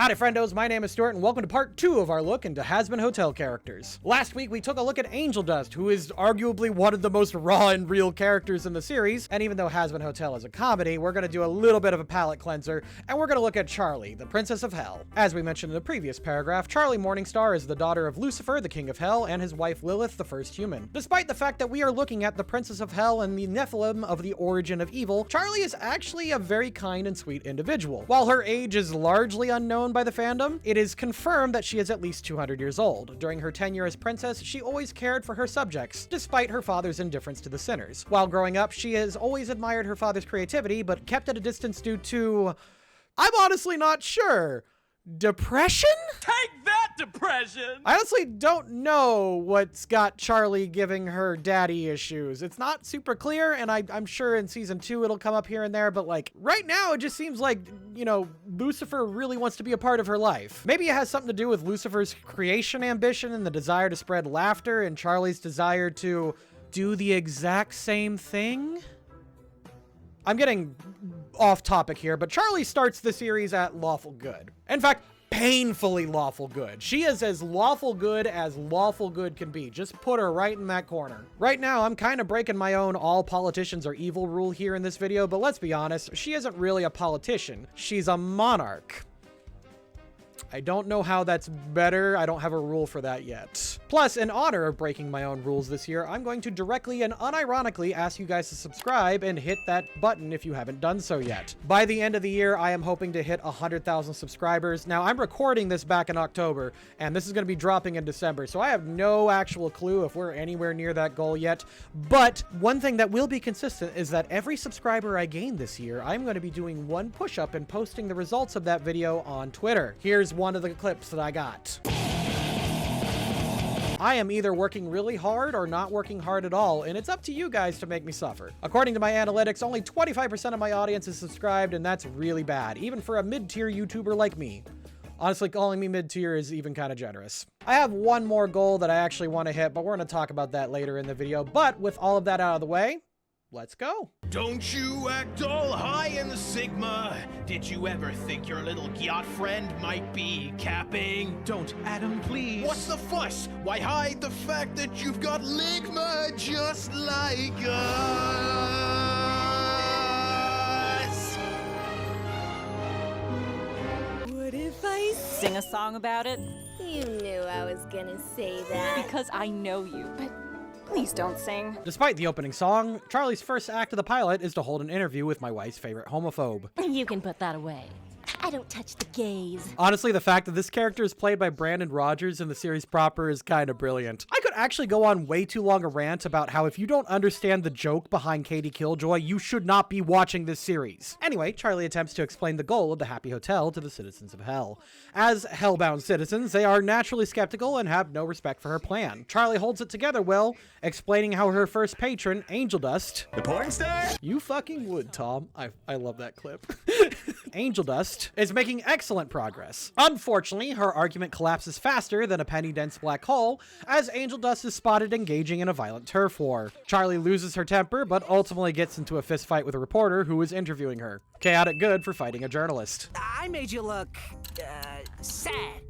Howdy friendos, my name is Stuart and welcome to part 2 of our look into Hazbin Hotel characters. Last week we took a look at Angel Dust, who is arguably one of the most raw and real characters in the series, and even though Hazbin Hotel is a comedy, we're going to do a little bit of a palate cleanser, and we're going to look at Charlie, the Princess of Hell. As we mentioned in the previous paragraph, Charlie Morningstar is the daughter of Lucifer, the King of Hell, and his wife Lilith, the first human. Despite the fact that we are looking at the Princess of Hell and the Nephilim of the origin of evil, Charlie is actually a very kind and sweet individual. While her age is largely unknown by the fandom, it is confirmed that she is at least 200 years old. During her tenure as princess, she always cared for her subjects, despite her father's indifference to the sinners. While growing up, she has always admired her father's creativity, but kept at a distance due to... I'm honestly not sure. Depression? Take that, depression! I honestly don't know what's got Charlie giving her daddy issues. It's not super clear, and I'm sure in season 2 it'll come up here and there, but like, right now it just seems like, you know, Lucifer really wants to be a part of her life. Maybe it has something to do with Lucifer's creation ambition and the desire to spread laughter, and Charlie's desire to do the exact same thing? I'm getting off topic here, but Charlie starts the series at lawful good. In fact, painfully lawful good. She is as lawful good can be. Just put her right in that corner. Right now, I'm kind of breaking my own all politicians are evil rule here in this video, but let's be honest, she isn't really a politician. She's a monarch. I don't know how that's better. I don't have a rule for that yet. Plus, in honor of breaking my own rules this year, I'm going to directly and unironically ask you guys to subscribe and hit that button if you haven't done so yet. By the end of the year, I am hoping to hit 100,000 subscribers. Now, I'm recording this back in October, and this is going to be dropping in December, so I have no actual clue if we're anywhere near that goal yet. But one thing that will be consistent is that every subscriber I gain this year, I'm going to be doing one push-up and posting the results of that video on Twitter. Here's one of the clips that I got. I am either working really hard or not working hard at all, and it's up to you guys to make me suffer. According to my analytics, only 25% of my audience is subscribed, and that's really bad, even for a mid-tier YouTuber like me. Honestly, calling me mid-tier is even kind of generous. I have one more goal that I actually want to hit, but we're going to talk about that later in the video. But with all of that out of the way, let's go. Don't you act all high in the Sigma. Did you ever think your little yacht friend might be capping? Don't, Adam, please. What's the fuss? Why hide the fact that you've got ligma just like us? What if I sing a song about it? You knew I was gonna say that. Because I know you, but please don't sing. Despite the opening song, Charlie's first act of the pilot is to hold an interview with my wife's favorite homophobe. You can put that away. I don't touch the gays. Honestly, the fact that this character is played by Brandon Rogers in the series proper is kind of brilliant. I could actually go on way too long a rant about how if you don't understand the joke behind Katie Killjoy, you should not be watching this series. Anyway, Charlie attempts to explain the goal of the Happy Hotel to the citizens of Hell. As hellbound citizens, they are naturally skeptical and have no respect for her plan. Charlie holds it together well, explaining how her first patron, Angel Dust... The porn star? You fucking would, Tom. I love that clip. Angel Dust is making excellent progress. Unfortunately, her argument collapses faster than a penny-dense black hole as Angel Dust is spotted engaging in a violent turf war. Charlie loses her temper, but ultimately gets into a fistfight with a reporter who is interviewing her. Chaotic good for fighting a journalist. I made you look, sad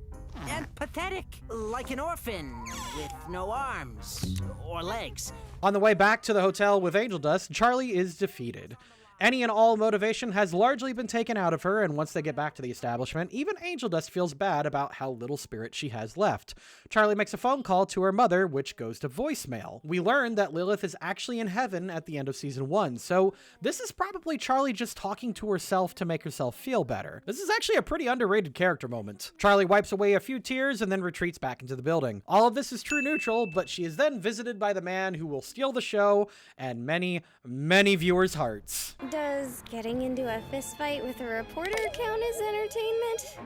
and pathetic, like an orphan with no arms or legs. On the way back to the hotel with Angel Dust, Charlie is defeated. Any and all motivation has largely been taken out of her, and once they get back to the establishment, even Angel Dust feels bad about how little spirit she has left. Charlie makes a phone call to her mother, which goes to voicemail. We learn that Lilith is actually in heaven at the end of season 1, so this is probably Charlie just talking to herself to make herself feel better. This is actually a pretty underrated character moment. Charlie wipes away a few tears and then retreats back into the building. All of this is true neutral, but she is then visited by the man who will steal the show and many, many viewers' hearts. Does getting into a fistfight with a reporter count as entertainment?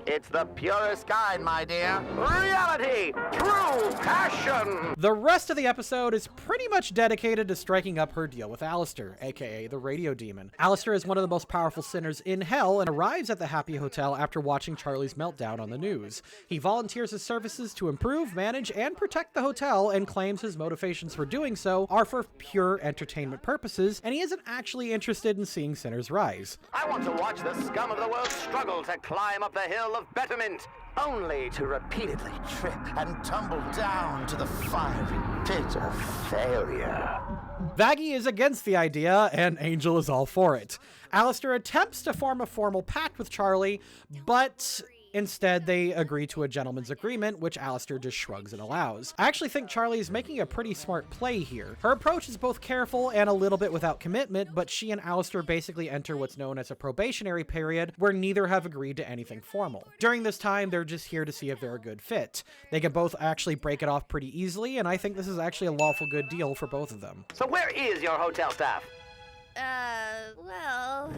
It's the purest kind, my dear. Reality, true passion. The rest of the episode is pretty much dedicated to striking up her deal with Alistair, aka the radio demon. Alistair is one of the most powerful sinners in hell and arrives at the Happy Hotel after watching Charlie's meltdown on the news. He volunteers his services to improve, manage, and protect the hotel and claims his motivations for doing so are for pure entertainment purposes sinners, and he isn't actually interested in seeing sinners rise. I want to watch the scum of the world struggle to climb up the hill of betterment, only to repeatedly trip and tumble down to the fiery pit of failure. Vaggie is against the idea, and Angel is all for it. Alistair attempts to form a formal pact with Charlie, but instead, they agree to a gentleman's agreement, which Alistair just shrugs and allows. I actually think Charlie is making a pretty smart play here. Her approach is both careful and a little bit without commitment, but she and Alistair basically enter what's known as a probationary period, where neither have agreed to anything formal. During this time, they're just here to see if they're a good fit. They can both actually break it off pretty easily, and I think this is actually a lawful good deal for both of them. So where is your hotel staff? Well...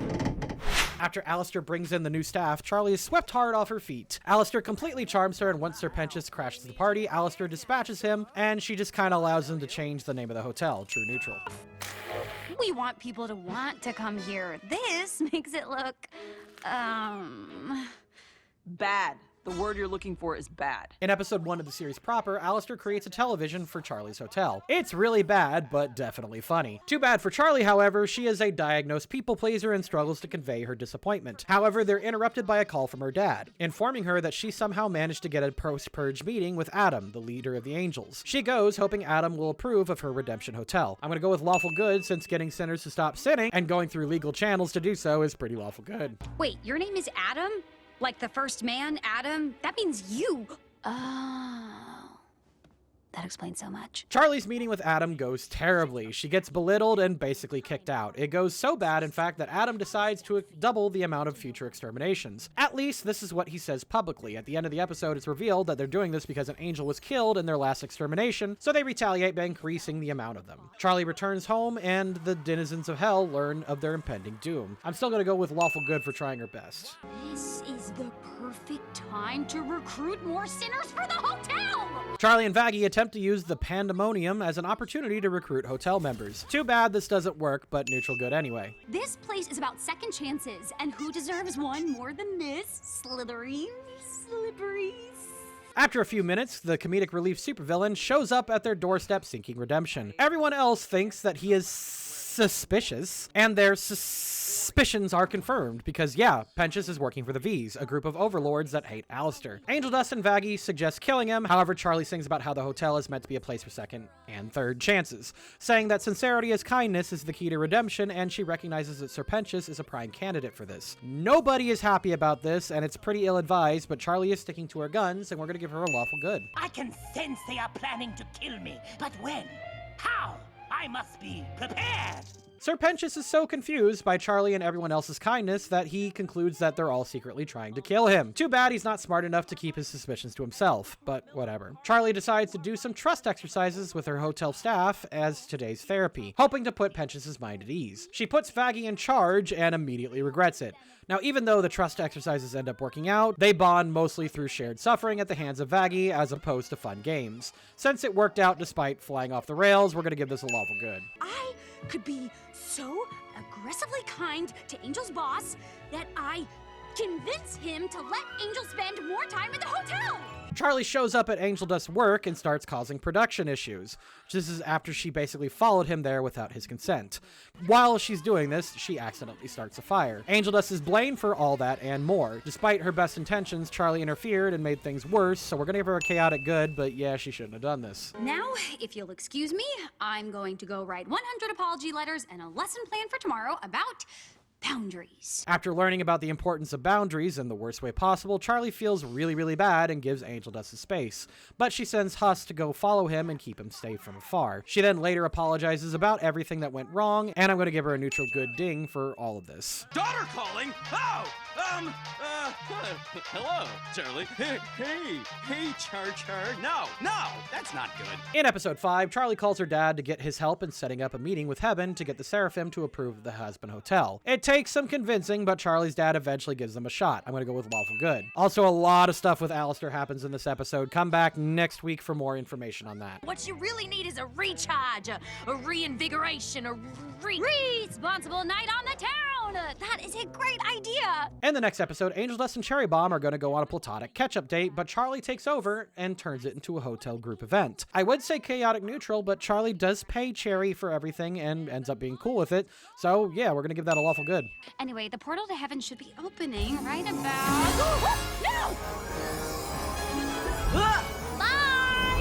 After Alistair brings in the new staff, Charlie is swept hard off her feet. Alistair completely charms her, and once Sir Pentious crashes the party, Alistair dispatches him, and she just kind of allows him to change the name of the hotel, True Neutral. We want people to want to come here. This makes it look, Bad. The word you're looking for is bad. In episode 1 of the series proper, Alistair creates a television for Charlie's hotel. It's really bad, but definitely funny. Too bad for Charlie, however, she is a diagnosed people pleaser and struggles to convey her disappointment. However, they're interrupted by a call from her dad, informing her that she somehow managed to get a post-purge meeting with Adam, the leader of the Angels. She goes, hoping Adam will approve of her redemption hotel. I'm gonna go with lawful good, since getting sinners to stop sinning and going through legal channels to do so is pretty lawful good. wait, your name is Adam? Like the first man, Adam? That means you. Oh. That explains so much. Charlie's meeting with Adam goes terribly. She gets belittled and basically kicked out. It goes so bad, in fact, that Adam decides to double the amount of future exterminations. At least, this is what he says publicly. At the end of the episode, it's revealed that they're doing this because an angel was killed in their last extermination, so they retaliate by increasing the amount of them. Charlie returns home, and the denizens of hell learn of their impending doom. I'm still gonna go with lawful good for trying her best. This is the perfect time to recruit more sinners for the hotel! Charlie and Vaggie attempt to use the pandemonium as an opportunity to recruit hotel members. Too bad this doesn't work, but neutral good anyway. This place is about second chances, and who deserves one more than this? Slytherins? Slipperies? After a few minutes, the comedic relief supervillain shows up at their doorstep seeking redemption. Everyone else thinks that he is suspicious, and their suspicions are confirmed because, yeah, Pentious is working for the V's, a group of overlords that hate Alistair. Angel Dust and Vaggie suggest killing him. However, Charlie sings about how the hotel is meant to be a place for second and third chances, saying that sincerity as kindness is the key to redemption, and she recognizes that Sir Pentious is a prime candidate for this. Nobody is happy about this, and it's pretty ill-advised, but Charlie is sticking to her guns, and we're gonna give her a lawful good. I can sense they are planning to kill me, but when? How? I must be prepared! Sir Pentious is so confused by Charlie and everyone else's kindness that he concludes that they're all secretly trying to kill him. Too bad he's not smart enough to keep his suspicions to himself, but whatever. Charlie decides to do some trust exercises with her hotel staff as today's therapy, hoping to put Pentious's mind at ease. She puts Vaggie in charge and immediately regrets it. Now, even though the trust exercises end up working out, they bond mostly through shared suffering at the hands of Vaggie as opposed to fun games. Since it worked out despite flying off the rails, we're gonna give this a lawful good. I could be so aggressively kind to Angel's boss that I convince him to let Angel spend more time at the hotel. Charlie shows up at Angel Dust's work and starts causing production issues. This is after she basically followed him there without his consent. While she's doing this, she accidentally starts a fire. Angel Dust is blamed for all that and more. Despite her best intentions, Charlie interfered and made things worse, so we're gonna give her a chaotic good, but yeah, she shouldn't have done this. Now, if you'll excuse me, I'm going to go write 100 apology letters and a lesson plan for tomorrow about boundaries. After learning about the importance of boundaries in the worst way possible, Charlie feels really bad and gives Angel Dust a space. But she sends Huss to go follow him and keep him safe from afar. She then later apologizes about everything that went wrong, and I'm going to give her a neutral good ding for all of this. Daughter calling? Oh! Hello, Charlie. Hey, Char. No, that's not good. In episode 5, Charlie calls her dad to get his help in setting up a meeting with Heaven to get the Seraphim to approve of the Hazbin Hotel. It takes some convincing, but Charlie's dad eventually gives them a shot. I'm gonna go with lawful good. Also, a lot of stuff with Alistair happens in this episode. Come back next week for more information on that. What you really need is a recharge, a reinvigoration, a responsible night on the town. down! That is a great idea! In the next episode, Angel Dust and Cherry Bomb are going to go on a platonic catch-up date, but Charlie takes over and turns it into a hotel group event. I would say chaotic neutral, but Charlie does pay Cherry for everything and ends up being cool with it. So yeah, we're going to give that a lawful good. Anyway, the portal to heaven should be opening right about... No! Bye!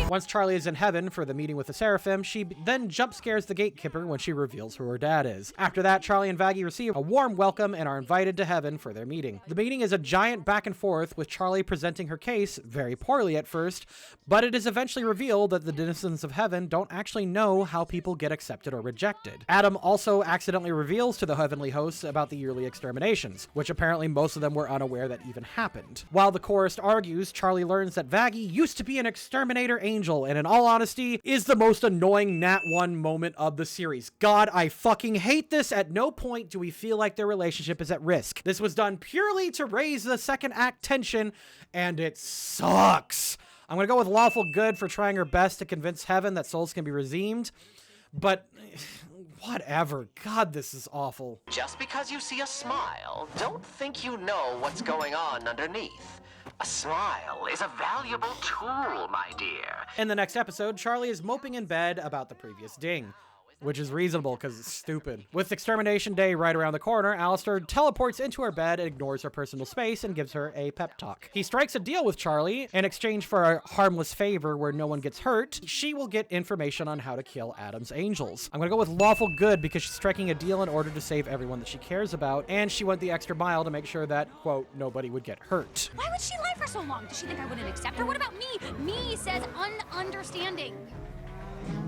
Once Charlie is in heaven for the meeting with the Seraphim, she then jump scares the gatekeeper when she reveals who her dad is. After that, Charlie and Vaggie receive a warm welcome and are invited to heaven for their meeting. The meeting is a giant back and forth with Charlie presenting her case, very poorly at first, but it is eventually revealed that the denizens of heaven don't actually know how people get accepted or rejected. Adam also accidentally reveals to the heavenly hosts about the yearly exterminations, which apparently most of them were unaware that even happened. While the chorus argues, Charlie learns that Vaggie used to be an exterminator angel, and in all honesty, is the most annoying Nat 1 moment of the series. God, I fucking hate this. At no point do we feel like their relationship is at risk. This was done purely to raise the second act tension, and it sucks. I'm gonna go with lawful good for trying her best to convince heaven that souls can be redeemed, but whatever. God, this is awful. Just because you see a smile, don't think you know what's going on underneath. A smile is a valuable tool, my dear. In the next episode, Charlie is moping in bed about the previous ding, which is reasonable because it's stupid. With Extermination Day right around the corner, Alistair teleports into her bed, ignores her personal space, and gives her a pep talk. He strikes a deal with Charlie. In exchange for a harmless favor where no one gets hurt, she will get information on how to kill Adam's angels. I'm gonna go with lawful good because she's striking a deal in order to save everyone that she cares about, and she went the extra mile to make sure that, quote, nobody would get hurt. Why would she lie for so long? Does she think I wouldn't accept her? What about me? Me says ununderstanding.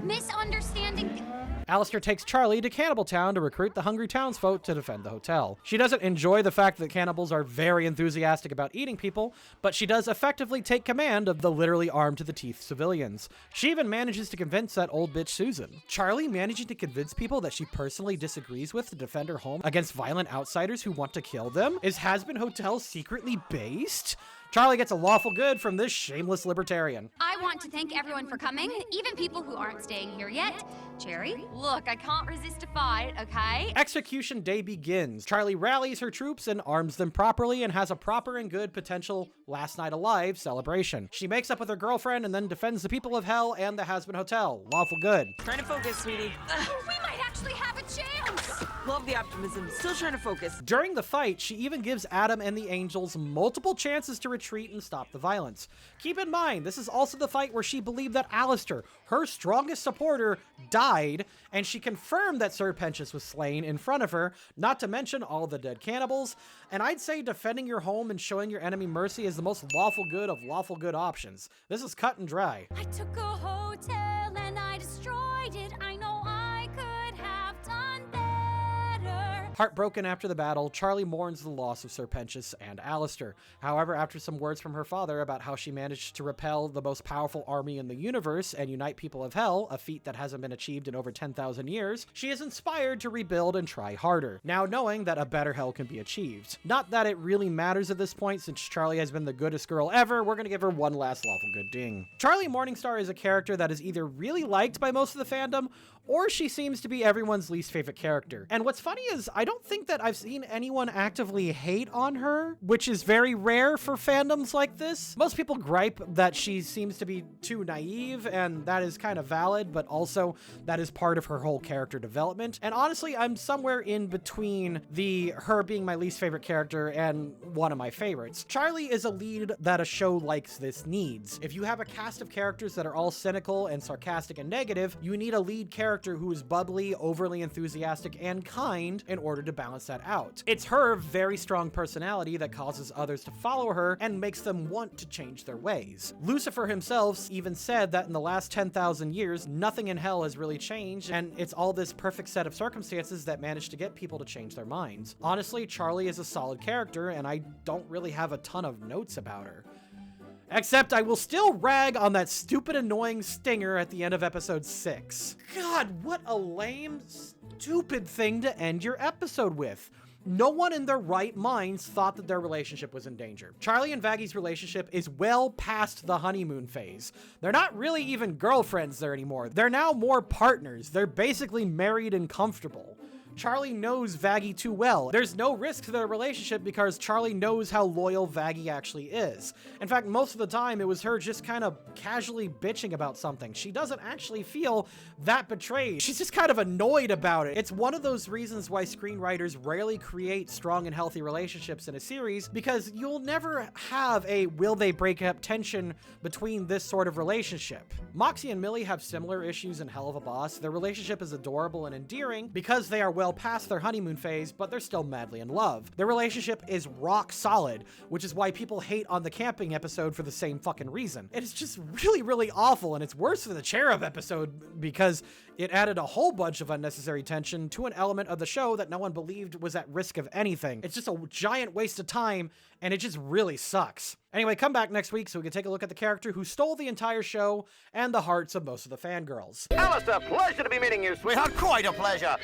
Misunderstanding. Alistair takes Charlie to Cannibal Town to recruit the hungry townsfolk to defend the hotel. She doesn't enjoy the fact that cannibals are very enthusiastic about eating people, but she does effectively take command of the literally armed to the teeth civilians. She even manages to convince that old bitch Susan. Charlie managing to convince people that she personally disagrees with to defend her home against violent outsiders who want to kill them? Is Hazbin Hotel secretly based? Charlie gets a lawful good from this shameless libertarian. I want to thank everyone for coming, even people who aren't staying here yet. Cherry, look, I can't resist a fight, okay? Execution Day begins. Charlie rallies her troops and arms them properly and has a proper and good potential last night alive celebration. She makes up with her girlfriend and then defends the people of hell and the Hazbin Hotel. Lawful good. Trying to focus, sweetie. We might actually have a chance! Love the optimism. Still trying to focus. During the fight, she even gives Adam and the Angels multiple chances to retreat and stop the violence. Keep in mind, this is also the fight where she believed that Alistair, her strongest supporter, died, and she confirmed that Sir Pentious was slain in front of her, not to mention all the dead cannibals. And I'd say defending your home and showing your enemy mercy is the most lawful good of lawful good options. This is cut and dry. I took a hotel and I destroyed it. I know I could have done better. Heartbroken after the battle, Charlie mourns the loss of Sir Pentious and Alistair. However, after some words from her father about how she managed to repel the most powerful army in the universe and unite people of hell, a feat that hasn't been achieved in over 10,000 years, she is inspired to rebuild and try harder, now knowing that a better hell can be achieved. Not that it really matters at this point, since Charlie has been the goodest girl ever, we're gonna give her one last lawful good ding. Charlie Morningstar is a character that is either really liked by most of the fandom, or she seems to be everyone's least favorite character. And what's funny is I don't think that I've seen anyone actively hate on her, which is very rare for fandoms like this. Most people gripe that she seems to be too naive, and that is kind of valid, but also that is part of her whole character development. And honestly, I'm somewhere in between her being my least favorite character and one of my favorites. Charlie is a lead that a show like this needs. If you have a cast of characters that are all cynical and sarcastic and negative, you need a lead character who is bubbly, overly enthusiastic, and kind in order to balance that out. It's her very strong personality that causes others to follow her and makes them want to change their ways. Lucifer himself even said that in the last 10,000 years, nothing in hell has really changed, and it's all this perfect set of circumstances that managed to get people to change their minds. Honestly, Charlie is a solid character, and I don't really have a ton of notes about her. Except I will still rag on that stupid annoying stinger at the end of episode 6. God, what a lame, stupid thing to end your episode with. No one in their right minds thought that their relationship was in danger. Charlie and Vaggie's relationship is well past the honeymoon phase. They're not really even girlfriends there anymore. They're now more partners. They're basically married and comfortable. Charlie knows Vaggie too well. There's no risk to their relationship because Charlie knows how loyal Vaggie actually is. In fact, most of the time it was her just kind of casually bitching about something. She doesn't actually feel that betrayed. She's just kind of annoyed about it. It's one of those reasons why screenwriters rarely create strong and healthy relationships in a series, because you'll never have a will they break up tension between this sort of relationship. Moxie and Millie have similar issues in Hell of a Boss. Their relationship is adorable and endearing because they are well past their honeymoon phase, but they're still madly in love. Their relationship is rock solid, which is why people hate on the camping episode for the same fucking reason. It's just really, really awful, and it's worse than the Cherub episode because it added a whole bunch of unnecessary tension to an element of the show that no one believed was at risk of anything. It's just a giant waste of time, and it just really sucks. Anyway, come back next week so we can take a look at the character who stole the entire show and the hearts of most of the fangirls. Alistair, pleasure to be meeting you, sweetheart. Quite a pleasure.